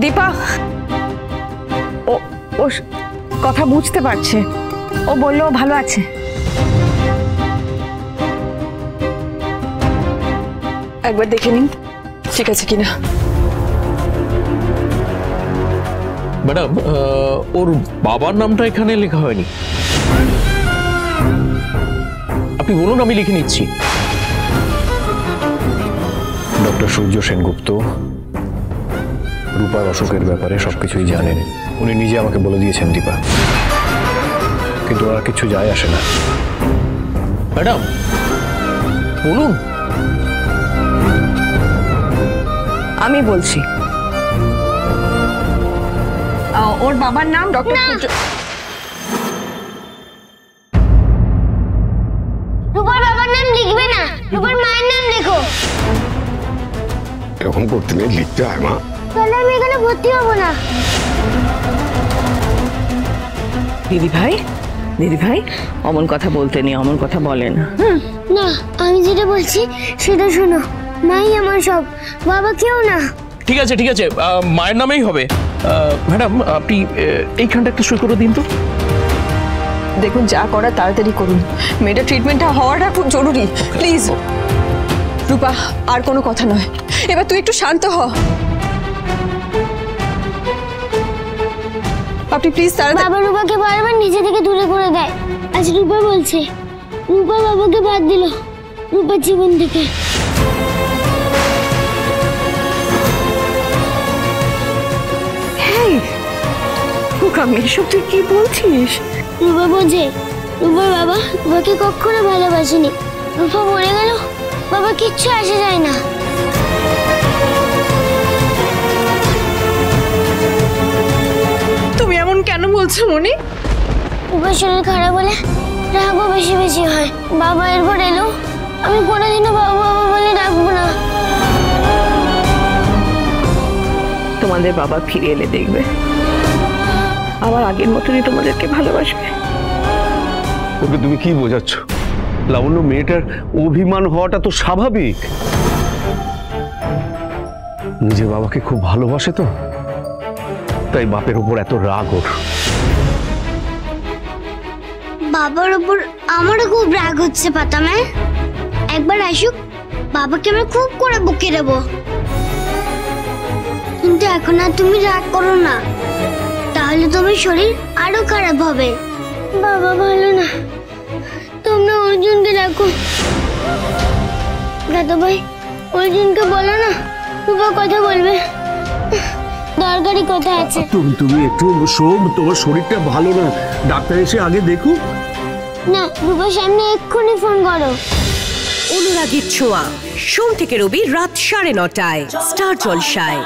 দীপা ও কথা বুঝতে পারছে, ও বললো ভালো আছে। একবার দেখে নিন ঠিক আছে কিনা। ম্যাডাম, ওর বাবার নামটা এখানে লেখা হয়নি। আপনি বলুন, আমি লিখে নিচ্ছি। ডক্টর সূর্য সেনগুপ্ত রূপার অসুখের ব্যাপারে সবকিছুই জানেন। উনি নিজে আমাকে বলে দিয়েছেন দীপা, কিন্তু ওনার কিছু যায় আসে না। ম্যাডাম বলুন। আমি বলছি, ওর বাবার নাম ডক্টর সূর্য। রূপার বাবার নাম লিখবে না, রূপার মায়ের নাম লেখো। এরকম করতে নেই, লিখতে হয় মা। তাহলে আমি এখানে ভর্তি হবো না। দিদি ভাই অমন কথা বলতে নেই, অমন কথা বলে না। না, আমি যেটা বলছি সেটা শোনো। মাই আমার সব, বাবা কেউ না। ঠিক আছে ঠিক আছে, মায়ের নামেই হবে। ম্যাডাম আপনি এইখানটা একটু সই করে দিন তো। দেখুন যা করার তাড়াতাড়ি করুন, মেয়েটার ট্রিটমেন্টটা হওয়াটা খুব জরুরি। প্লিজ রূপা, আর কোনো কথা নয়, এবার তুই একটু শান্ত হ। আপনি প্লিজ তাড়াতাড়ি। বাবা রূপাকে বারবার নিজে থেকে দূরে করে দেয়। আজ রূপা বলছে রূপা বাবাকে বাদ দিল রূপার জীবন থেকে। এসব তুই কি বলছিস? রূপা বোঝে রূপার বাবা রূপাকে কখনো ভালোবাসেনি। রূপা মরে গেল, বাবা কিচ্ছু আসে যায় না। তুমি এমন কেন বলছো মনি? রূপার শরীর খারাপ হলে রাগও বেশি বেশি হয়। বাবা এরপর এলো, আমি কোনোদিনও বাবা বাবা বলে ডাকবো না। তোমাদের বাবা ফিরে এলে দেখবে আবার আগের মতনই তোমাদেরকে ভালোবাসবে। ওকে তুমি কি বোঝাচ্ছ? লাবণ্য, মেয়েটার অভিমান হওয়াটা তো স্বাভাবিক। নিজের বাবাকে খুব ভালোবাসে তো, তাই বাপের উপর এত রাগ ওর। বাবার উপর আমারও খুব রাগ হচ্ছে পাতামে। একবার আসুক, বাবাকে আমি খুব করে বকে দেবো। কিন্তু এখন আর তুমি রাগ করো না, তাহলে তোমার শরীর আরো খারাপ হবে। বাবা ভালো না, তোমরা অর্জুনকে ডাকো। দাদা ভাই, অর্জুনকে বলো না, রূপা কথা বলবে, দরকারি কথা আছে। তুমি একটু শোন, তোমার শরীরটা ভালো না, ডাক্তার এসে আগে দেখুক। না, রূপার সামনে এক্ষুনি ফোন করো। অনুরাগীর ছোঁয়া, সোম থেকে রবি রাত 9:30টায় স্টার জলসায়।